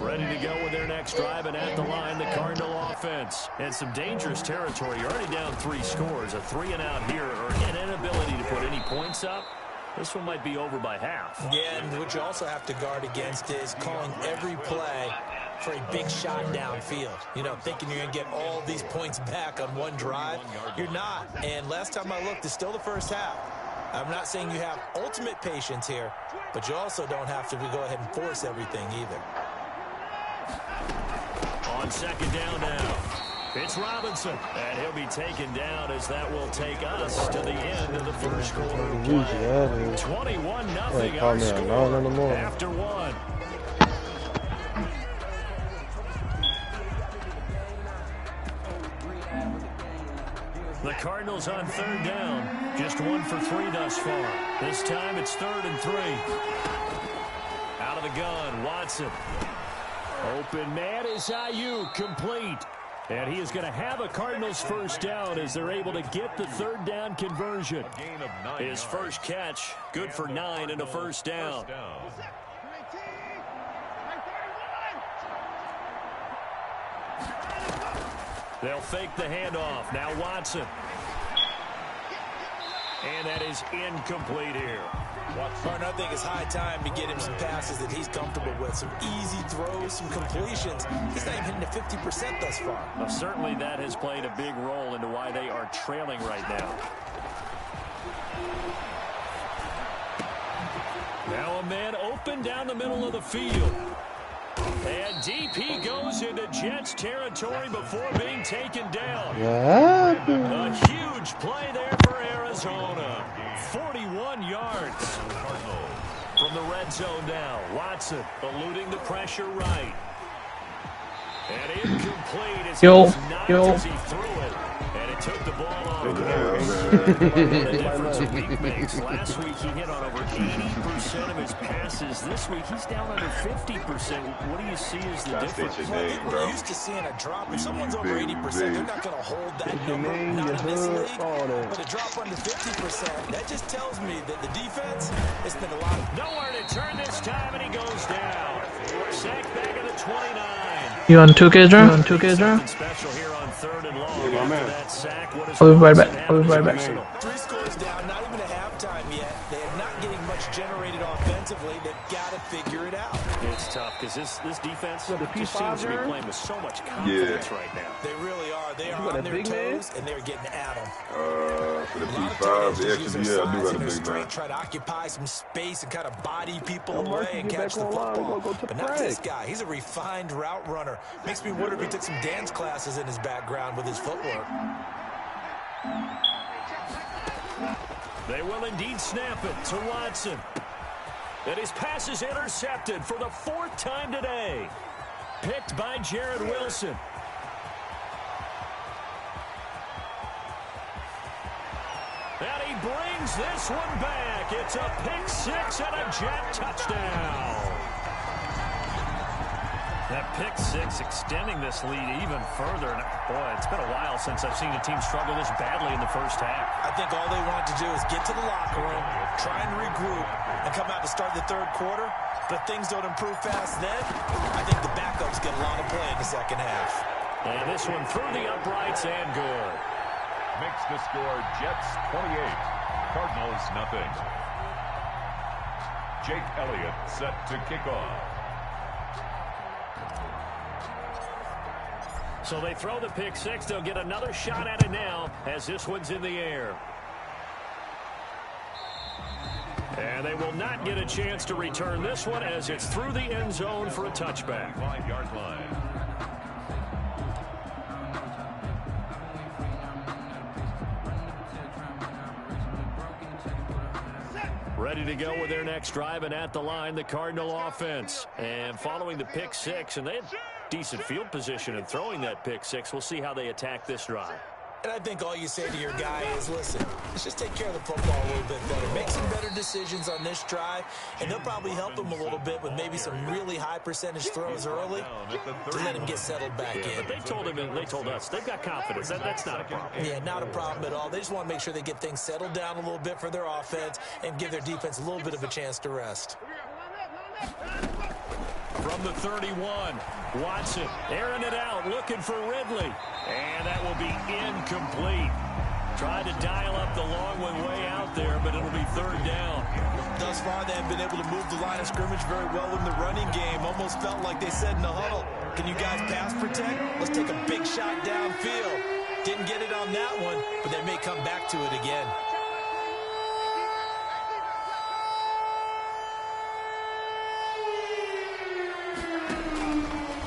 Ready to go with their next drive, and at the line, the Cardinal offense. And some dangerous territory. You're already down 3 scores. A 3-and-out here, or an inability to put any points up. This one might be over by half. Yeah, and what you also have to guard against is calling every play for a big shot downfield. You know, thinking you're going to get all these points back on one drive. You're not. And last time I looked, it's still the first half. I'm not saying you have ultimate patience here, but you also don't have to go ahead and force everything either. On second down now, it's Robinson, and he'll be taken down as that will take us to the end of the first quarter of play. 21-0 our score after one. The Cardinals on third down, just 1 for 3 thus far. This time it's 3rd and 3. Out of the gun, Watson. Open man is Ayuk, complete. And he is going to have a Cardinals first down as they're able to get the 3rd down conversion. His first catch, good for 9 and a first down. They'll fake the handoff. Now Watson. And that is incomplete here. Martin, I think it's high time to get him some passes that he's comfortable with. Some easy throws, some completions. He's not even hitting to 50% thus far. Well, certainly that has played a big role into why they are trailing right now. Now a man open down the middle of the field. And DP goes into Jets territory before being taken down. A huge play there for Arizona. 41 yards. From the red zone now, Watson eluding the pressure right. And incomplete as he was knocked as he threw it. And it took the ball off. The difference a week makes. Last week he hit on over 80% of his passes. This week he's down under 50%. What do you see as the difference? Well, I think we're used to seeing a drop. If someone's over 80%, they're not going to hold that number. Not in this league. But a drop under 50%, that just tells me that the defense has been a lot. Nowhere to turn this time, and he goes down. Sacked back at the 29. You on 2K draw? You on 2K draw? Special here on 3rd and long. Yeah, After that sack, what is I'll be right back. I'll be right back. 3 scores down, not even a halftime yet. They're not getting much generated offensively. They've got to figure it out. It's tough because this defense just seems to be playing with so much confidence right now. They really are. They are on their toes, and they're getting at them. For the P5, the extra, yeah, I do got a big man. Try to occupy some space and kind of body people away and catch the football. But not this guy. He's a refined route runner. Makes me wonder if he took some dance classes in his background with his footwork. They will indeed snap it to Watson. And his pass is intercepted for the 4th time today. Picked by Jared Wilson. And he brings this one back. It's a pick 6 and a Jet touchdown. That pick 6 extending this lead even further. And boy, it's been a while since I've seen a team struggle this badly in the first half. I think all they want to do is get to the locker room, try and regroup, and come out to start the 3rd quarter. But if things don't improve fast then, I think the backups get a lot of play in the second half. And this one through the uprights and good. Makes the score Jets 28, Cardinals nothing. Jake Elliott set to kick off. So they throw the pick 6. They'll get another shot at it now as this one's in the air. And they will not get a chance to return this one as it's through the end zone for a touchback. 5-yard line. Ready to go with their next drive, and at the line, the Cardinal offense. And following the pick 6, and they had decent field position in throwing that pick 6. We'll see how they attack this drive. And I think all you say to your guy is, listen, let's just take care of the football a little bit better. Make some better decisions on this drive, and they'll probably help him a little bit with maybe some really high percentage throws early to let him get settled back in. But they told him, and they told us, they've got confidence. That's not a problem. Yeah, not a problem at all. They just want to make sure they get things settled down a little bit for their offense and give their defense a little bit of a chance to rest. From the 31, Watson airing it out, looking for Ridley. And that will be incomplete. Tried to dial up the long one way out there, but it'll be third down. Thus far, they have been able to move the line of scrimmage very well in the running game. Almost felt like they said in the huddle, can you guys pass protect? Let's take a big shot downfield. Didn't get it on that one, but they may come back to it again.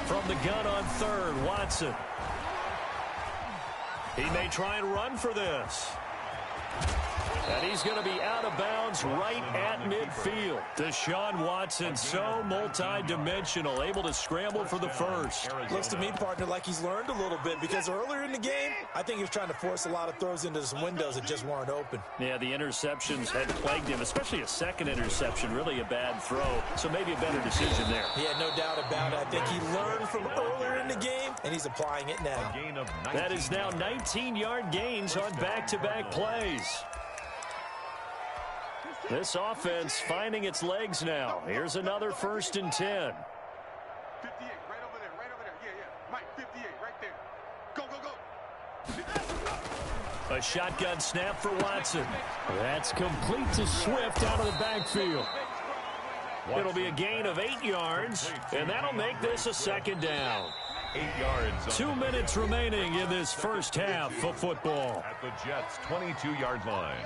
From the gun on third, Watson. He may try and run for this. And he's going to be out of bounds right at midfield. Deshaun Watson, so multi-dimensional, able to scramble for the first. Looks to me, partner, like he's learned a little bit, because earlier in the game, I think he was trying to force a lot of throws into some windows that just weren't open. Yeah, the interceptions had plagued him, especially a second interception, really a bad throw. So maybe a better decision there. Yeah, no doubt about it. I think he learned from earlier in the game, and he's applying it now. That is now 19-yard gains on back-to-back plays. This offense finding its legs now. Here's another 1st and 10. 58, right over there, right over there. Yeah. Mike, 58, right there. Go. A shotgun snap for Watson. That's complete to Swift out of the backfield. It'll be a gain of 8 yards, and that'll make this a second down. 8 yards. 2 minutes remaining in this first half of football. At the Jets' 22-yard line.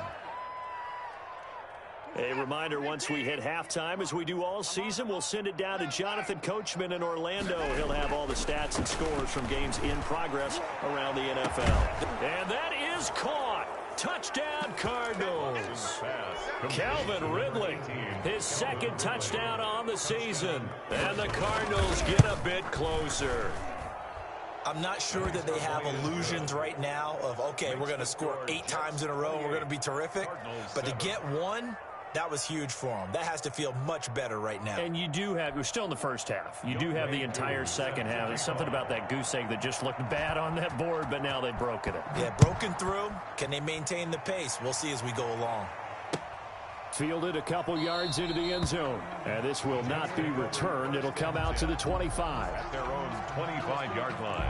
A reminder, once we hit halftime, as we do all season, we'll send it down to Jonathan Coachman in Orlando. He'll have all the stats and scores from games in progress around the NFL. And that is caught. Touchdown, Cardinals. Calvin Ridley, his second touchdown on the season. And the Cardinals get a bit closer. I'm not sure that they have illusions right now of, okay, we're going to score 8 times in a row and we're going to be terrific. But to get one, that was huge for them. That has to feel much better right now. And you do have, we're still in the first half. You do have the entire second half. There's something about that goose egg that just looked bad on that board, but now they've broken it. Yeah, broken through. Can they maintain the pace? We'll see as we go along. Fielded a couple yards into the end zone. And this will not be returned. It'll come out to the 25. At their own 25-yard line.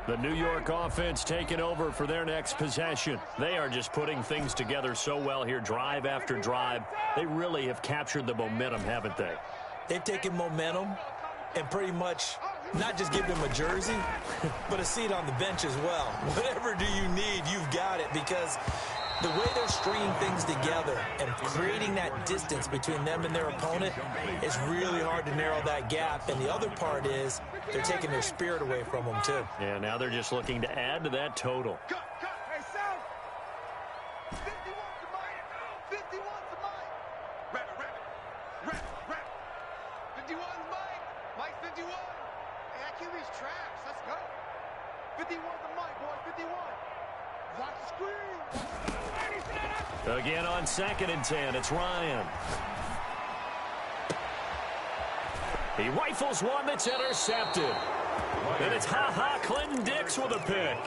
The New York offense taking over for their next possession. They are just putting things together so well here, drive after drive. They really have captured the momentum, haven't they? They've taken momentum and pretty much not just give them a jersey, but a seat on the bench as well. Whatever do you need, you've got it, because the way they're stringing things together and creating that distance between them and their opponent is really hard to narrow that gap. And the other part is they're taking their spirit away from them, too. Yeah, now they're just looking to add to that total. Hey, Sam. 51's to mine. 51's to mine. Rap. 51's mine. Mike 51. Hey, that QB's trash. Let's go. 51's to mine, boy. 51. Watch the screen. Again on 2nd and 10, it's Ryan. He rifles one that's intercepted. And it's Clinton Dix with a pick.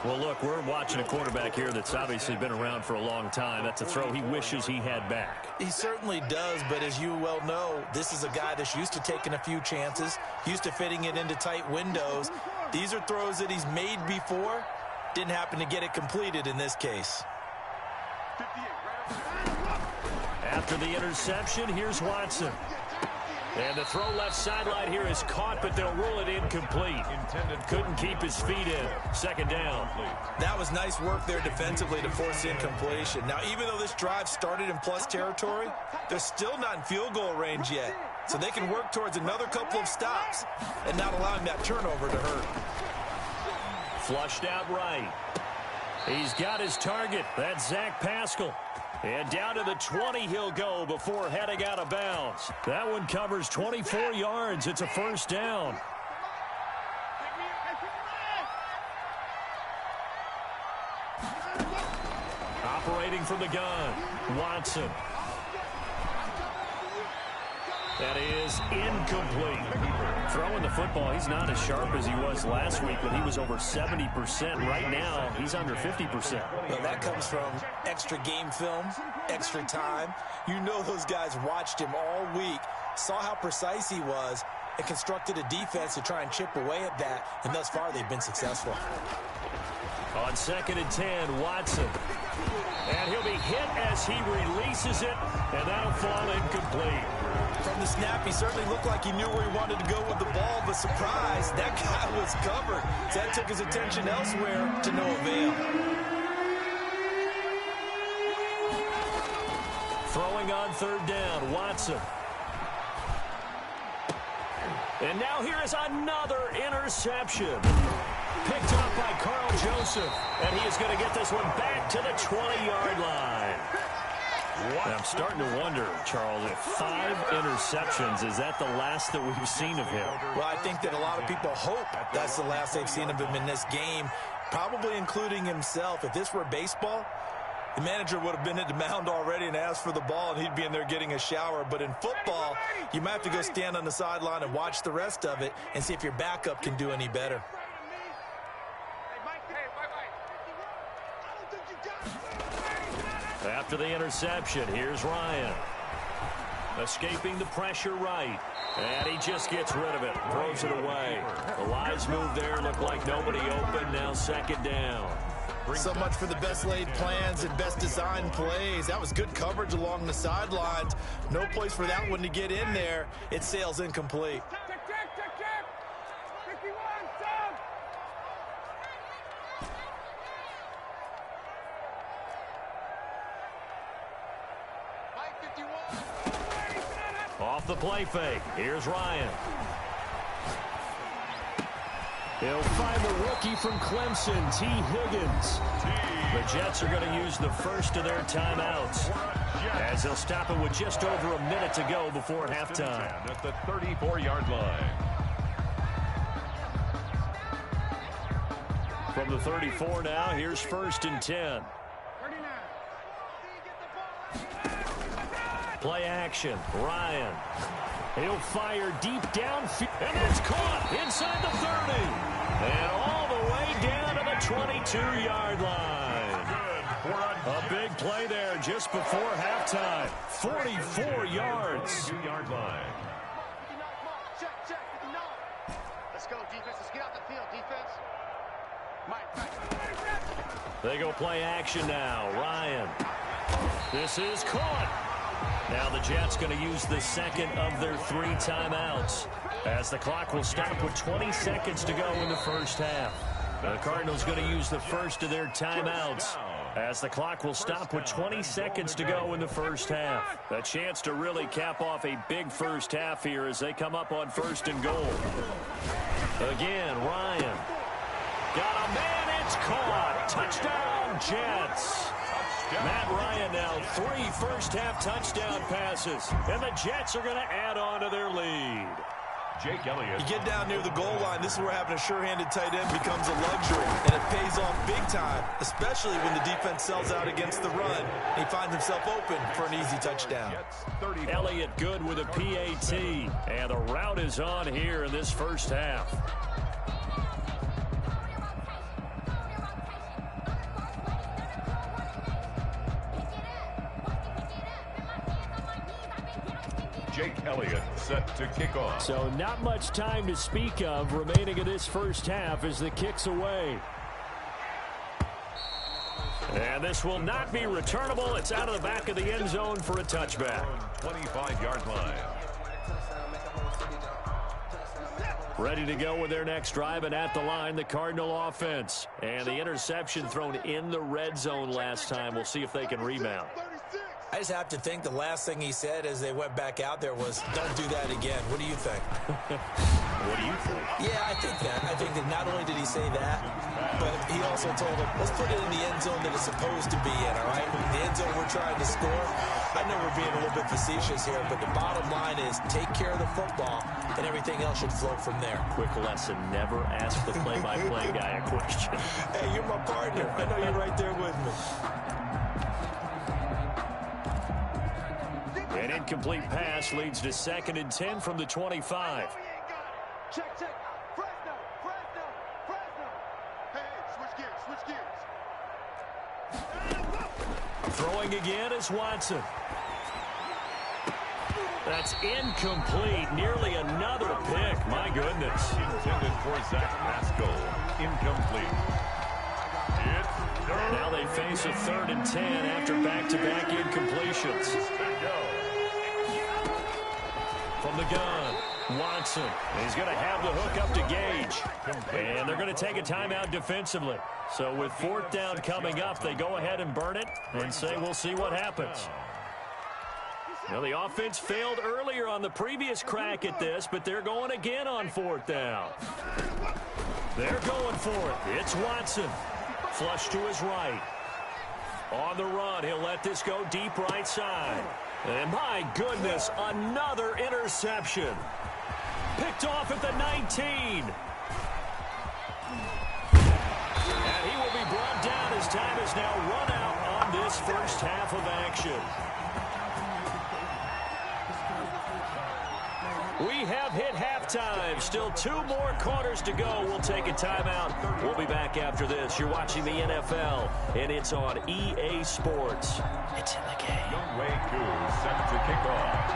Well, look, we're watching a quarterback here that's obviously been around for a long time. That's a throw he wishes he had back. He certainly does, but as you well know, this is a guy that's used to taking a few chances, used to fitting it into tight windows. These are throws that he's made before. Didn't happen to get it completed in this case. After the interception, here's Watson. And the throw left sideline here is caught, but they'll rule it incomplete. Couldn't keep his feet in. Second down. That was nice work there defensively to force incompletion. Now, even though this drive started in plus territory, they're still not in field goal range yet. So they can work towards another couple of stops and not allowing that turnover to hurt. Flushed out right. He's got his target. That's Zach Pascal. And down to the 20 he'll go before heading out of bounds. That one covers 24 yards. It's a first down. Operating from the gun, Watson. That is incomplete. Throwing the football, he's not as sharp as he was last week when he was over 70%. Right now, he's under 50%. Well, that comes from extra game film, extra time. You know those guys watched him all week, saw how precise he was, and constructed a defense to try and chip away at that, and thus far they've been successful. On 2nd and 10, Watson. And he'll be hit as he releases it, and that'll fall incomplete. From the snap, he certainly looked like he knew where he wanted to go with the ball, but surprise, that guy was covered. So that took his attention elsewhere to no avail. Throwing on 3rd down, Watson. And now here is another interception. Picked up by Carl Joseph. And he is going to get this one back to the 20-yard line. And I'm starting to wonder, Charles, if 5 interceptions, is that the last that we've seen of him? Well, I think that a lot of people hope that's the last they've seen of him in this game, probably including himself. If this were baseball, the manager would have been at the mound already and asked for the ball, and he'd be in there getting a shower. But in football, you might have to go stand on the sideline and watch the rest of it and see if your backup can do any better. After the interception, here's Ryan. Escaping the pressure right. And he just gets rid of it. Throws it away. The lines move there. Look like nobody open. Now 2nd down. So much for the best laid plans and best designed plays. That was good coverage along the sidelines. No place for that one to get in there. It sails incomplete. Off the play fake. Here's Ryan. He'll find the rookie from Clemson, T. Higgins. The Jets are going to use the first of their timeouts, as they'll stop it with just over a minute to go before halftime. At the 34-yard line. From the 34 now, here's 1st and 10. Play action. Ryan. He'll fire deep downfield. And it's caught inside the 30. And all the way down to the 22-yard line. A big play there just before halftime. 44 yards. 2-yard line. Let's go, defense. Let's get out the field, defense. They go play action now. Ryan. This is caught. Now the Jets going to use the second of their 3 timeouts, as the clock will stop with 20 seconds to go in the first half. The Cardinals going to use the first of their timeouts, as the clock will stop with 20 seconds to go in the first half. A chance to really cap off a big first half here as they come up on 1st and goal. Again, Ryan. Got a man, it's caught. Touchdown, Jets. Matt Ryan now 3 first-half touchdown passes, and the Jets are going to add on to their lead. Jake Elliott. You get down near the goal line, this is where having a sure-handed tight end becomes a luxury, and it pays off big time, especially when the defense sells out against the run, and he finds himself open for an easy touchdown. Elliott good with a PAT, and the route is on here in this first half. Jake Elliott set to kick off. So not much time to speak of remaining in this first half as the kick's away. And this will not be returnable. It's out of the back of the end zone for a touchback. 25-yard line. Ready to go with their next drive, and at the line, the Cardinal offense. And the interception thrown in the red zone last time. We'll see if they can rebound. I just have to think the last thing he said as they went back out there was, don't do that again. What do you think? What do you think? Yeah, I think that not only did he say that, but he also told him, let's put it in the end zone that it's supposed to be in, all right? The end zone we're trying to score. I know we're being a little bit facetious here, but the bottom line is take care of the football, and everything else should flow from there. Quick lesson, never ask the play-by-play guy a question. Hey, you're my partner. I know you're right there with me. An incomplete pass leads to 2nd and 10 from the 25. Check, check. Fresno. Hey, switch gears. Throwing again is Watson. That's incomplete. Nearly another pick. My goodness. Intended for Zach Pascal. Incomplete. Now they face a 3rd and 10 after back-to-back incompletions. From the gun, Watson. He's going to have the hook up to Gage. And they're going to take a timeout defensively. So with 4th down coming up, they go ahead and burn it and say we'll see what happens. Now, the offense failed earlier on the previous crack at this, but they're going again on 4th down. They're going for it. It's Watson. Flush to his right. On the run, he'll let this go deep right side. And my goodness, another interception. Picked off at the 19. And he will be brought down as time is now run out on this first half of action. We have hit halftime. Still 2 more quarters to go. We'll take a timeout. We'll be back after this. You're watching the NFL, and it's on EA Sports. It's in the game. Young Wei Koo set to kick off.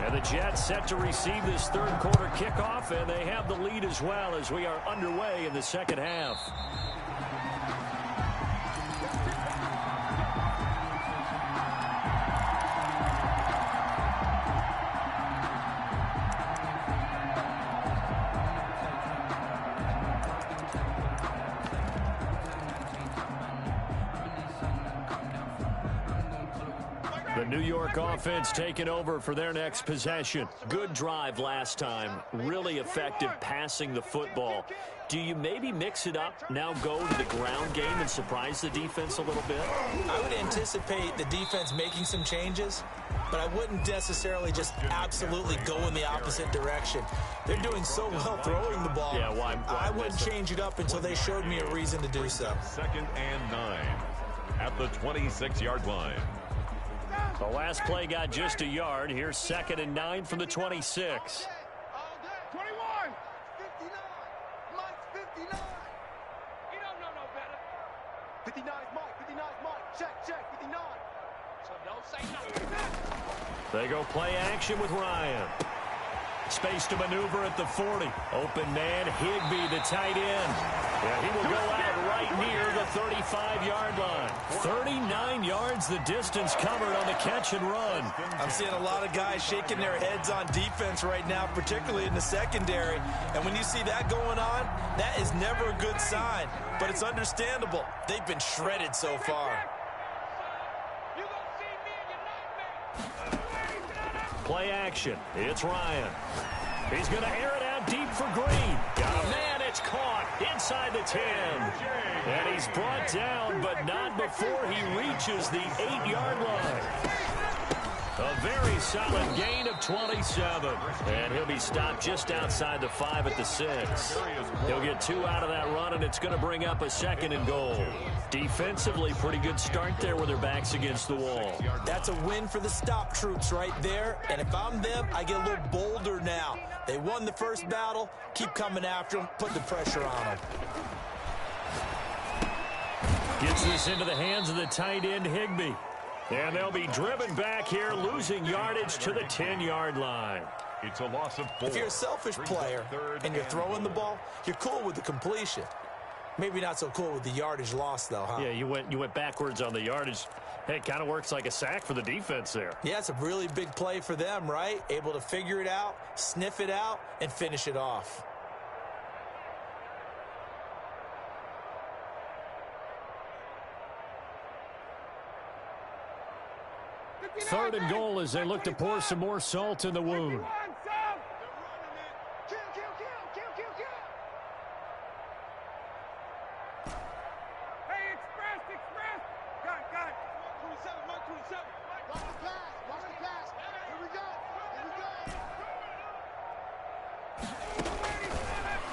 And the Jets set to receive this 3rd quarter kickoff, and they have the lead as well as we are underway in the 2nd half. The New York offense taking over for their next possession. Good drive last time. Really effective passing the football. Do you maybe mix it up, now go to the ground game and surprise the defense a little bit? I would anticipate the defense making some changes, but I wouldn't necessarily just absolutely go in the opposite direction. They're doing so well throwing the ball. Yeah, why I wouldn't change it up until they showed me a reason to do so. 2nd and 9 at the 26-yard line. The last play got just a yard. Here's 2nd and 9 from the 26. 21. 59. Mike's 59. You don't know no better. 59 is Mike. 59 is Mike. Check, 59. So don't say nothing. They go play action with Ryan. Space to maneuver at the 40. Open man, Higbee, the tight end. Yeah, he will go out right near the 35-yard line. 39 yards the distance covered on the catch and run. I'm seeing a lot of guys shaking their heads on defense right now, particularly in the secondary. And when you see that going on, that is never a good sign. But it's understandable. They've been shredded so far. Play action. It's Ryan. He's going to air it out deep for Green. Got a man. It's caught inside the 10. And he's brought down, but not before he reaches the 8-yard line. A very solid gain of 27. And he'll be stopped just outside the 5 at the 6. He'll get 2 out of that run, and it's going to bring up a 2nd and goal. Defensively, pretty good start there with their backs against the wall. That's a win for the stop troops right there. And if I'm them, I get a little bolder now. They won the first battle. Keep coming after them. Put the pressure on them. Gets this into the hands of the tight end, Higbee. And they'll be driven back here, losing yardage to the 10-yard line. It's a loss of 4. If you're a selfish player and you're throwing the ball, you're cool with the completion. Maybe not so cool with the yardage loss, though, huh? Yeah, you went backwards on the yardage. Hey, it kind of works like a sack for the defense there. Yeah, it's a really big play for them, right? Able to figure it out, sniff it out, and finish it off. Third and goal as they look to pour some more salt in the wound.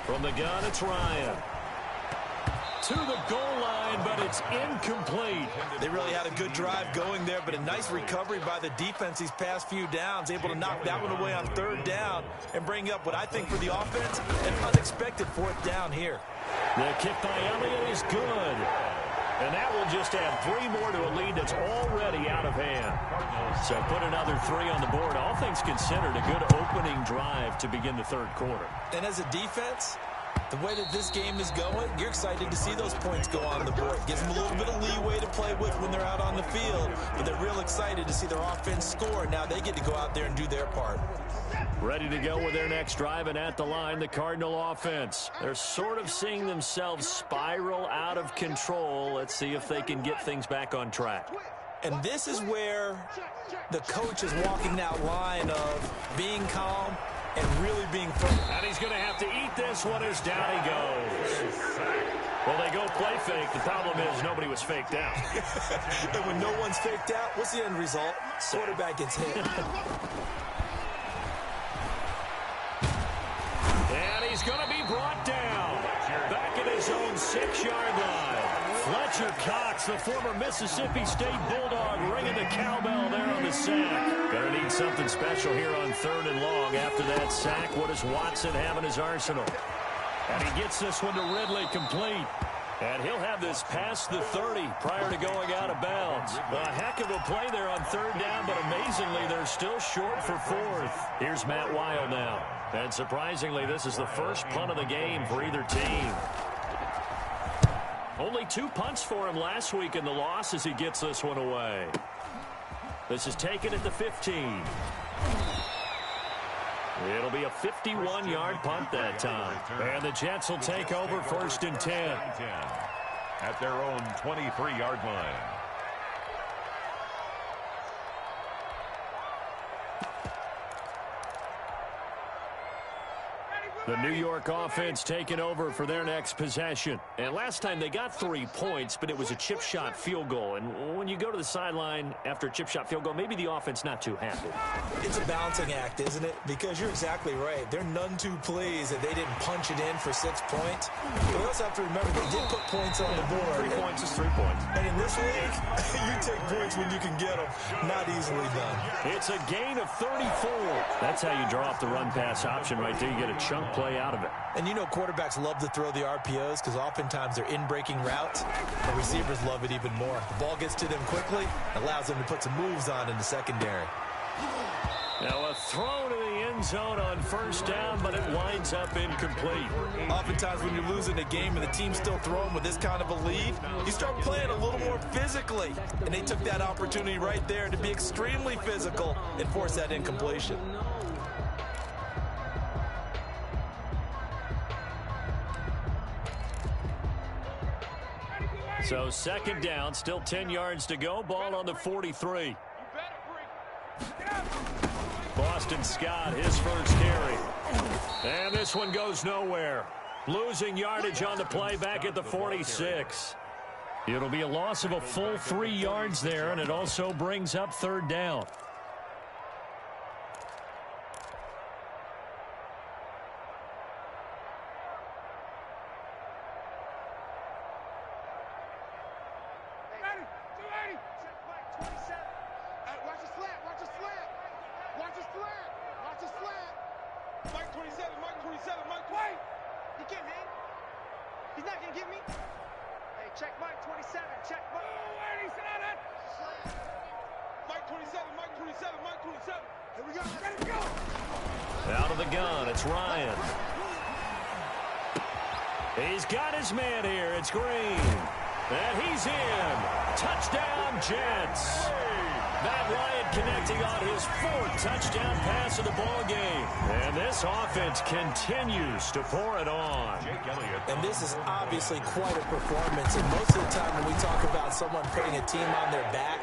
From the gun, it's Ryan. to the goal line, but it's incomplete. They really had a good drive going there, but a nice recovery by the defense these past few downs, able to knock that one away on third down and bring up what I think for the offense, an unexpected fourth down here. The kick by Elliott is good. And that will just add 3 more to a lead that's already out of hand. So put another 3 on the board. All things considered, a good opening drive to begin the third quarter. And as a defense, the way that this game is going, you're excited to see those points go on the board. Gives them a little bit of leeway to play with when they're out on the field. But they're real excited to see their offense score. Now they get to go out there and do their part. Ready to go with their next drive, and at the line, the Cardinal offense. They're sort of seeing themselves spiral out of control. Let's see if they can get things back on track. And this is where the coach is walking that line of being calm and really being firm. And he's going to have to eat this one as down he goes. Well, they go play fake. The problem is nobody was faked out. And when no one's faked out, what's the end result? Quarterback gets hit. And he's going to be brought down. Back at his own 6-yard line. Fletcher Cox, the former Mississippi State Bulldog, ringing the cowbell there on the sack. Gonna need something special here on 3rd and long. After that sack, what does Watson have in his arsenal? And he gets this one to Ridley complete. And he'll have this past the 30 prior to going out of bounds. A heck of a play there on 3rd down, but amazingly, they're still short for 4th. Here's Matt Weil now. And surprisingly, this is the first punt of the game for either team. Only 2 punts for him last week in the loss as he gets this one away. This is taken at the 15. It'll be a 51-yard punt that time. And the Jets will take over 1st and 10. At their own 23-yard line. The New York offense taking over for their next possession. And last time they got 3 points, but it was a chip shot field goal. And when you go to the sideline after a chip shot field goal, maybe the offense not too happy. It's a balancing act, isn't it? Because you're exactly right. They're none too pleased that they didn't punch it in for 6 points. But we also have to remember they did put points on the board. 3 points is 3 points. And in this league, you take points when you can get them. Not easily done. It's a gain of 34. That's how you draw up the run-pass option right there. You get a chunk play out of it. And you know quarterbacks love to throw the RPOs because oftentimes they're in-breaking routes. The receivers love it even more. The ball gets to them quickly, allows them to put some moves on in the secondary. Now a throw to the end zone on 1st down, but it winds up incomplete. Oftentimes when you're losing a game and the team's still throwing with this kind of a lead, you start playing a little more physically. And they took that opportunity right there to be extremely physical and force that incompletion. So 2nd down, still 10 yards to go. Ball on the 43. Boston Scott, his first carry. And this one goes nowhere. Losing yardage on the play back at the 46. It'll be a loss of a full 3 yards there, and it also brings up 3rd down. Out of the gun, it's Ryan. He's got his man here. It's Green. And he's in. Touchdown, Jets. Matt Ryan connecting on his 4th touchdown pass of the ball game. And this offense continues to pour it on. And this is obviously quite a performance. And most of the time when we talk about someone putting a team on their back,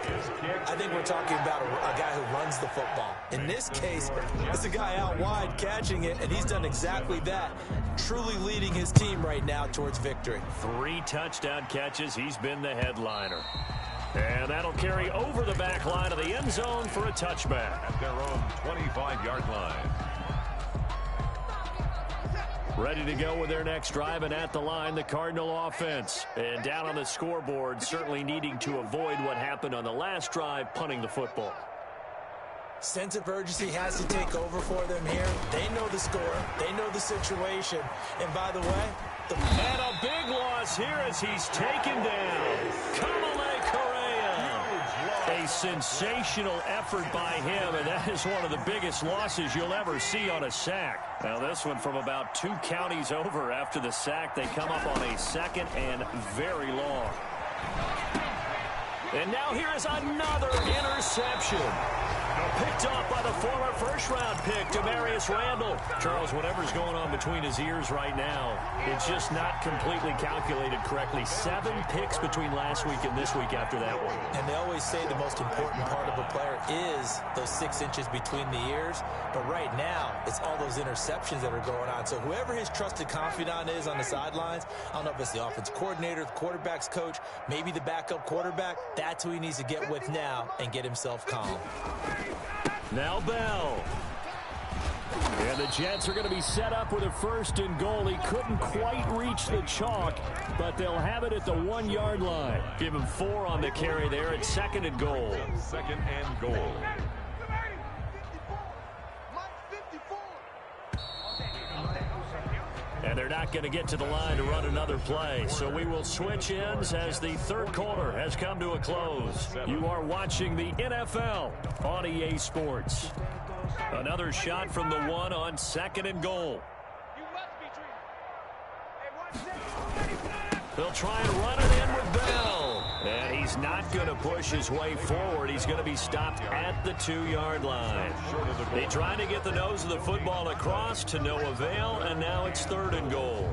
I think we're talking about a guy who runs the football. In this case, it's a guy out wide catching it, and he's done exactly that. Truly leading his team right now towards victory. 3 touchdown catches. He's been the headliner. And that'll carry over the back line of the end zone for a touchback. At their own 25-yard line. Ready to go with their next drive, and at the line, the Cardinal offense. And down on the scoreboard, certainly needing to avoid what happened on the last drive, punting the football. Sense of urgency has to take over for them here. They know the score. They know the situation. And by the way, and a big loss here as he's taken down. Kamale Correa. A sensational effort by him, and that is one of the biggest losses you'll ever see on a sack. Now this one from about 2 counties over after the sack. They come up on a second and very long. And now here is another interception. Picked off by the former first-round pick, Demarius Randall. Charles, whatever's going on between his ears right now, it's just not completely calculated correctly. 7 picks between last week and this week after that one. And they always say the most important part of a player is those 6 inches between the ears. But right now, it's all those interceptions that are going on. So whoever his trusted confidant is on the sidelines, I don't know if it's the offense coordinator, the quarterback's coach, maybe the backup quarterback, that's who he needs to get with now and get himself calm. Now Bell. And the Jets are going to be set up with a 1st and goal. He couldn't quite reach the chalk, but they'll have it at the 1-yard line. Give him 4 on the carry there at 2nd and goal. 2nd and goal. And they're not going to get to the line to run another play. So we will switch ends as the 3rd quarter has come to a close. You are watching the NFL on EA Sports. Another shot from the 1 on 2nd and goal. They'll try and run it in with Bell. And he's not going to push his way forward. He's going to be stopped at the 2-yard line. They try to get the nose of the football across to no avail, and now it's 3rd and goal.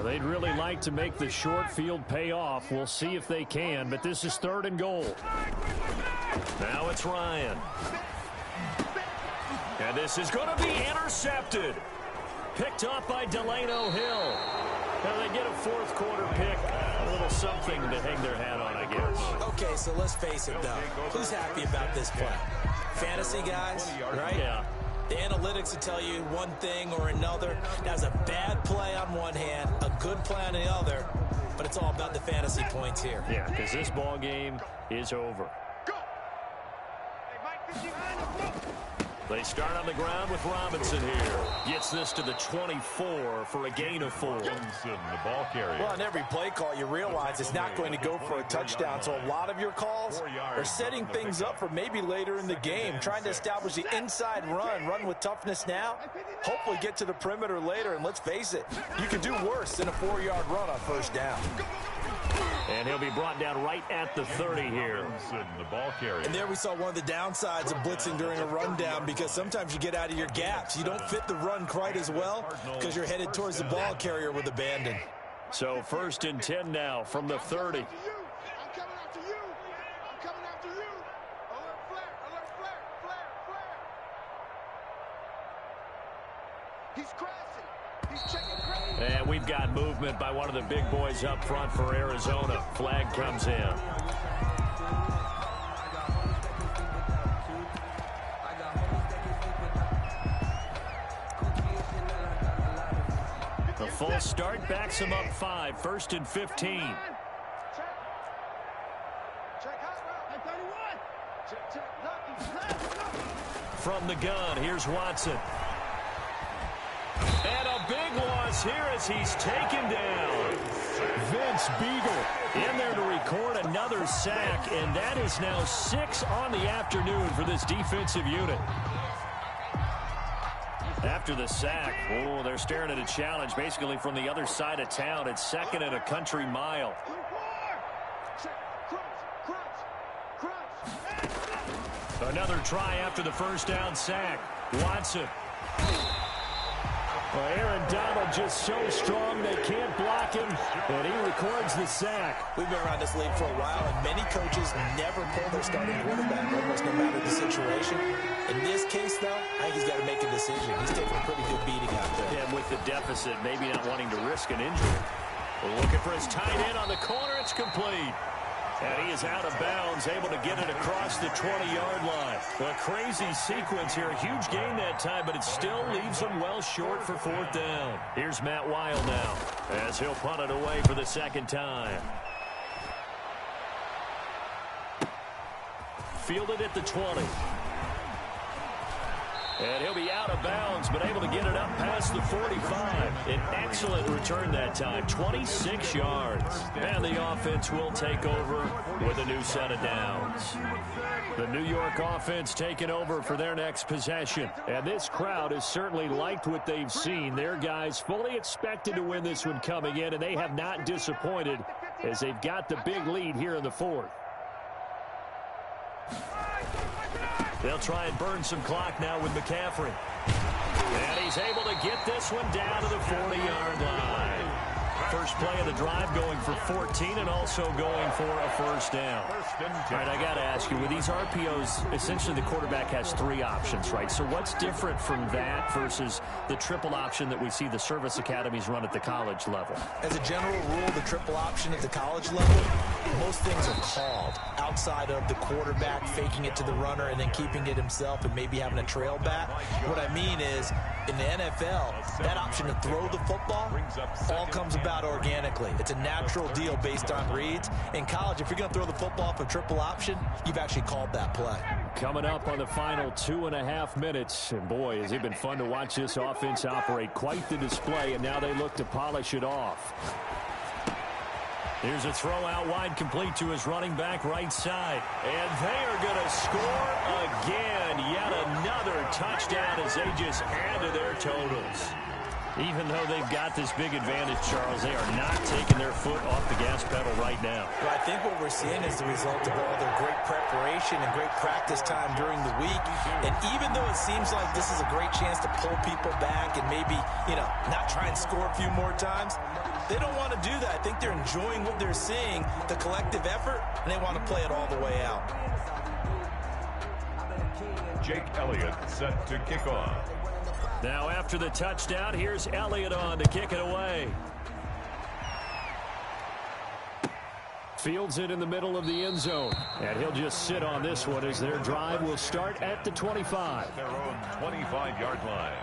They'd really like to make the short field pay off. We'll see if they can, but this is 3rd and goal. Now it's Ryan. And this is going to be intercepted. Picked off by Delano Hill. Now they get a 4th quarter pick. A little something to hang their hat on, I guess. Okay, so let's face it, though. Who's happy about this play? Fantasy guys, right? Yeah. The analytics will tell you one thing or another. That's a bad play on one hand, a good play on the other, but it's all about the fantasy points here. Yeah, because this ball game is over. They start on the ground with Robinson here. Gets this to the 24 for a gain of 4. Johnson, the ball carrier. Well, on every play call, you realize it's not going to go for a touchdown. So a lot of your calls are setting things up for maybe later in the game, trying to establish the inside run with toughness now, hopefully get to the perimeter later. And let's face it, you can do worse than a 4-yard run on 1st down. And he'll be brought down right at the 30 here. The ball carrier. And there we saw one of the downsides of blitzing during a rundown, because sometimes you get out of your gaps. You don't fit the run quite as well because you're headed towards the ball carrier with abandon. So 1st and 10 now from the 30. I'm coming after you. I'm coming after you. Alert flare. Alert flare. Flare. Flare. He's crashing. He's checking crash. And we've got movement by one of the big boys up front for Arizona. Flag comes in. The false start backs him up 5. 1st and 15. Check hot route. From the gun, here's Watson. And a big loss here as he's taken down. Vince Beagle in there to record another sack, and that is now 6 on the afternoon for this defensive unit. After the sack, they're staring at a challenge basically from the other side of town. It's 2nd and a country mile. Another try after the 1st down sack. Watson. Well, Aaron Donald just so strong they can't block him, and he records the sack. We've been around this league for a while, and many coaches never pull their starting quarterback, almost no matter the situation. In this case, though, I think he's got to make a decision. He's taking a pretty good beating out there. Yeah, with the deficit, maybe not wanting to risk an injury. Looking for his tight end on the corner. It's complete. And he is out of bounds, able to get it across the 20-yard line. A crazy sequence here. A huge gain that time, but it still leaves him well short for fourth down. Here's Matt Weil now, as he'll punt it away for the second time. Fielded at the 20. And he'll be out of bounds, but able to get it up past the 45. An excellent return that time, 26 yards. And the offense will take over with a new set of downs. The New York offense taking over for their next possession. And this crowd has certainly liked what they've seen. Their guys fully expected to win this one coming in, and they have not disappointed as they've got the big lead here in the fourth. They'll try and burn some clock now with McCaffrey. And he's able to get this one down to the 40-yard line. First play of the drive going for 14 and also going for a first down. All right, I got to ask you, with these RPOs, essentially the quarterback has three options, right? So what's different from that versus the triple option that we see the service academies run at the college level? As a general rule, the triple option at the college level, most things are called outside of the quarterback faking it to the runner and then keeping it himself and maybe having a trail back. What I mean is, in the NFL, that option to throw the football all comes about organically. It's a natural deal based on reads. In college, if you're going to throw the football for triple option, you've actually called that play. Coming up on the final 2.5 minutes, and boy, has it been fun to watch this offense operate. Quite the display, and now they look to polish it off. Here's a throw out wide, complete to his running back right side. And they are going to score again. Yet another touchdown as they just add to their totals. Even though they've got this big advantage, Charles, they are not taking their foot off the gas pedal right now. Well, I think what we're seeing is the result of all their great preparation and great practice time during the week. And even though it seems like this is a great chance to pull people back and maybe, not try and score a few more times, they don't want to do that. I think they're enjoying what they're seeing, the collective effort, and they want to play it all the way out. Jake Elliott set to kick off. Now after the touchdown, here's Elliott on to kick it away. Fields it in the middle of the end zone. And he'll just sit on this one as their drive will start at the 25. Their own 25-yard line.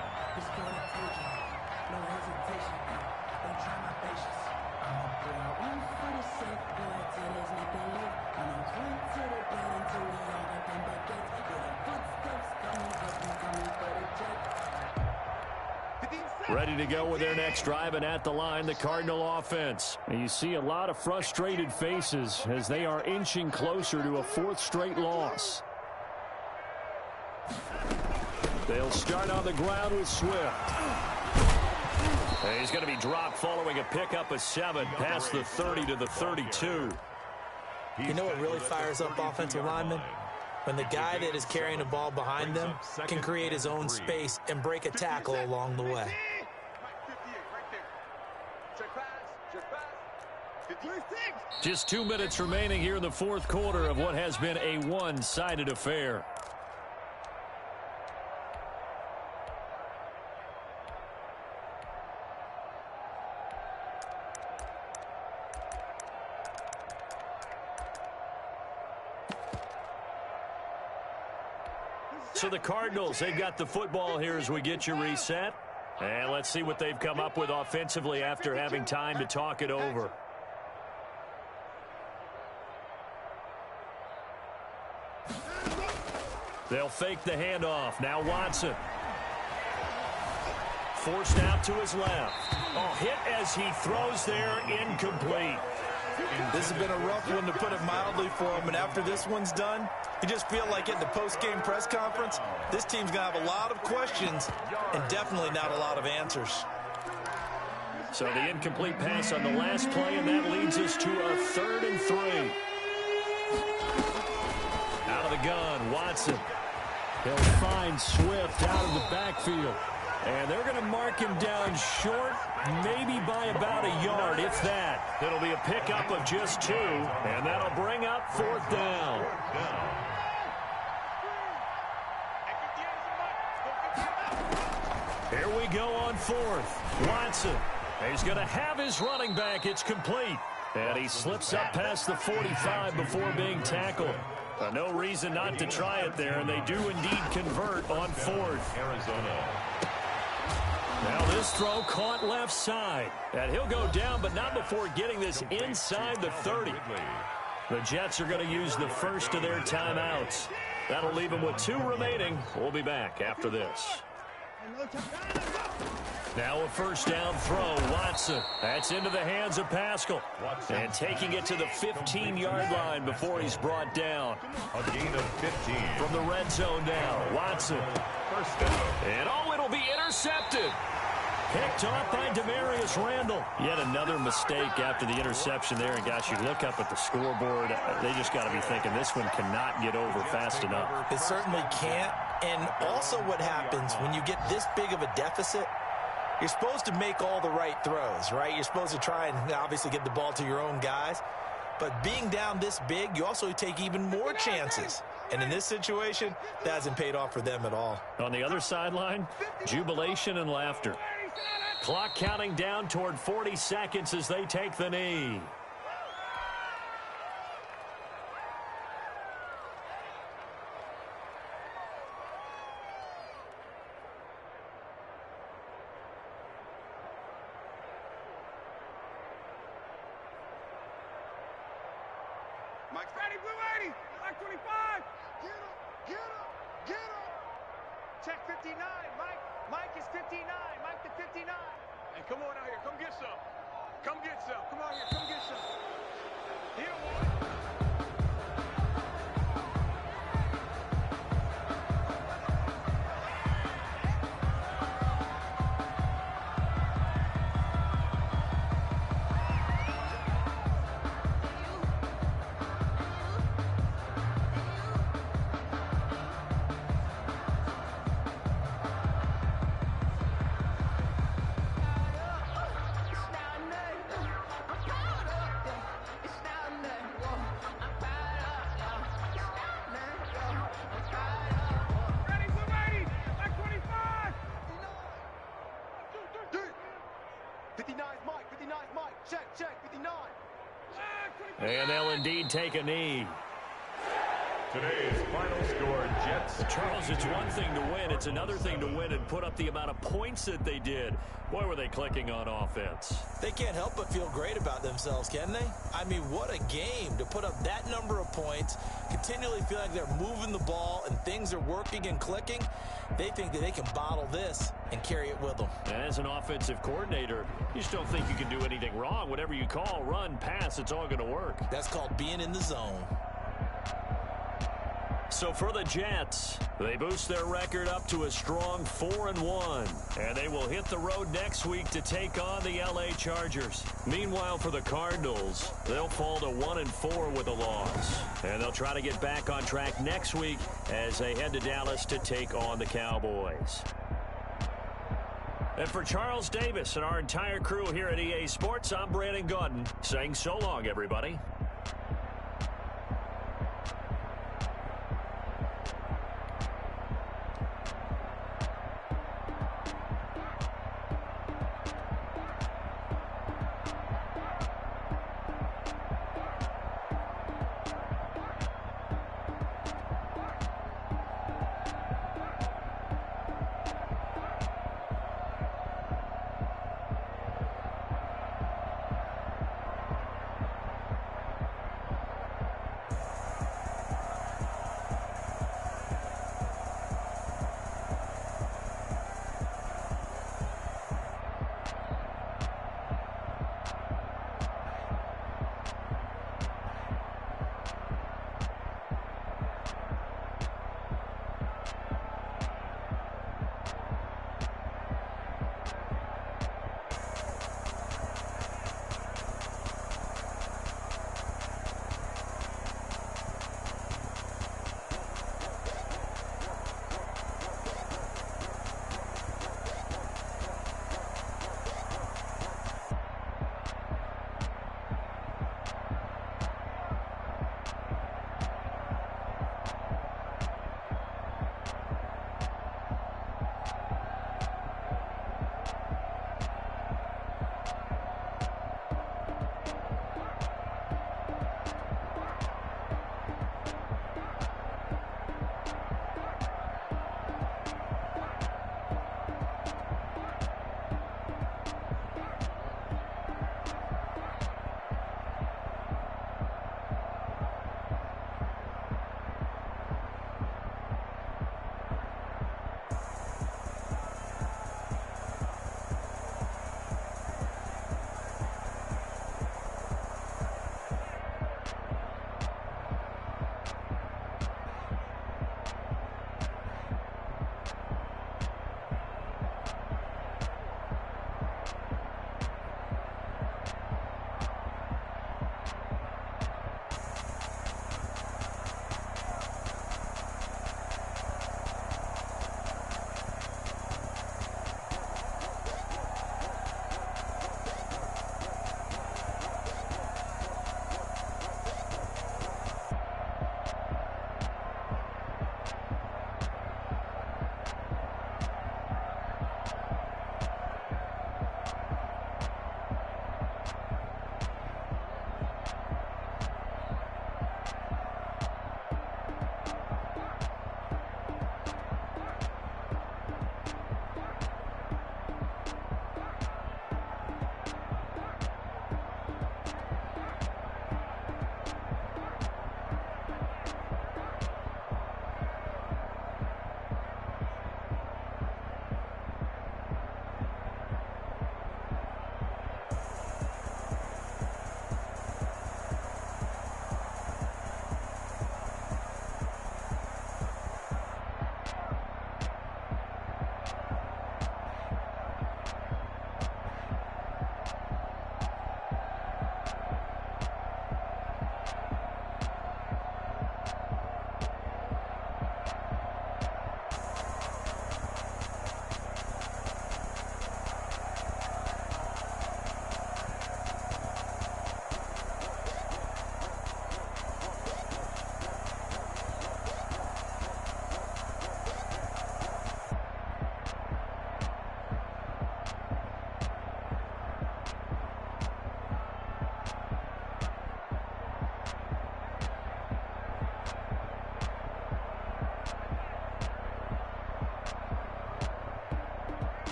Ready to go with their next drive, and at the line, the Cardinal offense. And you see a lot of frustrated faces as they are inching closer to a fourth straight loss. They'll start on the ground with Swift. And he's going to be dropped following a pickup of 7 past the 30 to the 32. You know what really fires up offensive linemen? When the guy that is carrying the ball behind them can create his own space and break a tackle along the way. Just 2 minutes remaining here in the fourth quarter of what has been a one-sided affair. So the Cardinals, they've got the football here as we get you reset. And let's see what they've come up with offensively after having time to talk it over. They'll fake the handoff. Now Watson. Forced out to his left. Oh, hit as he throws there, incomplete. This has been a rough one, to put it mildly, for him. And after this one's done, you just feel like at the post-game press conference, this team's going to have a lot of questions and definitely not a lot of answers. So the incomplete pass on the last play, and that leads us to a 3rd and 3. Out of the gun, Watson. He'll find Swift out of the backfield. And they're going to mark him down short, maybe by about a yard, if that. It'll be a pickup of just 2, and that'll bring up 4th down. Here we go on 4th. Watson. He's going to have his running back. It's complete. And he slips up past the 45 before being tackled. No reason not to try it there, and they do indeed convert on 4th. Arizona. Now this throw caught left side. And he'll go down, but not before getting this inside the 30. The Jets are going to use the first of their timeouts. That'll leave them with 2 remaining. We'll be back after this. Now a first down throw, Watson. That's into the hands of Pascal. And taking it to the 15-yard line before he's brought down. A gain of 15. From the red zone now, Watson. First down. And it'll be intercepted. Picked off by Demarius Randall. Yet another mistake after the interception there. And gosh, you look up at the scoreboard, they just got to be thinking this one cannot get over fast enough. It certainly can't. And also what happens when you get this big of a deficit, you're supposed to make all the right throws, right? You're supposed to try and obviously get the ball to your own guys. But being down this big, you also take even more chances. And in this situation, that hasn't paid off for them at all. On the other sideline, jubilation and laughter. Clock counting down toward 40 seconds as they take the knee. Mike's ready, blue 80. Mike 25. Get him, get him, get him. Check 59. Mike is 59. Mike the 59. Hey, come on out here. Come get some. Come get some. Come out here. Come get some. He don't want it. And they'll indeed take a knee. Today's final score, Jets. Charles, it's one thing to win. It's another thing to win and put up the amount of points that they did. Boy, were they clicking on offense. They can't help but feel great about themselves, can they? I mean, what a game to put up that number of points, continually feel like they're moving the ball and things are working and clicking. They think that they can bottle this and carry it with them. And as an offensive coordinator, you just don't think you can do anything wrong. Whatever you call, run, pass, it's all going to work. That's called being in the zone. So for the Jets, they boost their record up to a strong 4-1. And they will hit the road next week to take on the LA Chargers. Meanwhile, for the Cardinals, they'll fall to 1-4 with a loss. And they'll try to get back on track next week as they head to Dallas to take on the Cowboys. And for Charles Davis and our entire crew here at EA Sports, I'm Brandon Gaudin saying so long, everybody.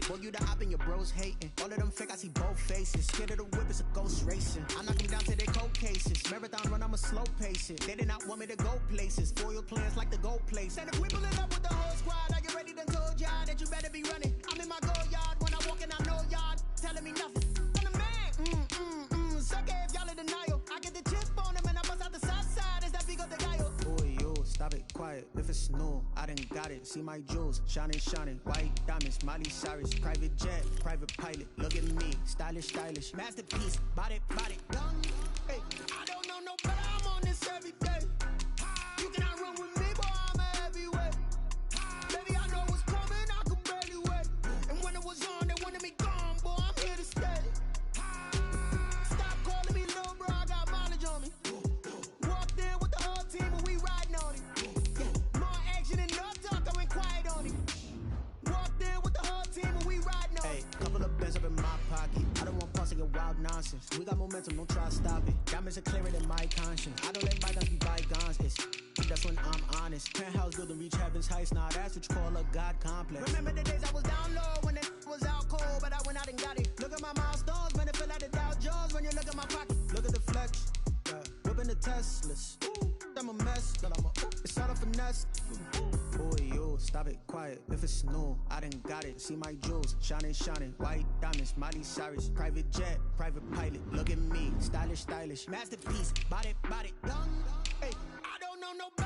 Boy, you the op and your bros hating. All of them fake, I see both faces. Scared of the whip, it's a ghost racing. I knock them down to their cold cases. Marathon run, I'ma slow pace it. They did not want me to go places. Foil plans like the gold place. And if we pulling up with the whole squad, are you ready? Done told y'all that you better be running. I'm in my go yard. When I walk in, I know y'all telling me nothing. I'm the man. Suck it if y'all in denial. I get the chip on them and I bust out the south side. Is that big of the guy? Boy, yo, stop it, quiet. If it's new, I done got it. See my jewels, shining, shining. White diamonds, Miley Cyrus. Private jet, private pilot. Look at me, stylish, stylish. Masterpiece, body, done. Hey, I don't know no better. I'm on this every day. You cannot run with me, boy. I'm a heavyweight. Baby, I know what's coming. I could barely wait. And when it was on, they wanted me gone, boy. I'm here to stay. Stop calling me little bro. I got mileage on me. Walked in with the whole team and we riding on it. Yeah, more action and no talk. I went quiet on it. Walked in with the whole team and we riding on it. Hey, couple of bands up in my pocket. I don't want pause to get wild talk nonsense. We got momentum, don't try to stop it. Diamonds are clearer than my conscience. I don't let bygones be bygones. That's when I'm honest. Penthouse building, reach heaven's heights. Now that's what you call a God complex. Remember the days I was down low when it was out cold, but I went out and got it. Look at my milestones, man, it feel like the Dow Jones when you look at my pocket. Look at the flex, whipping the Teslas. I'm a mess, but it's all a finesse. Boy, you stop it, quiet. If it's new, I done got it. See my jewels, shining, white diamonds, Miley Cyrus, private jet, private pilot. Look at me, stylish, masterpiece, body, young. Hey, I don't know nobody.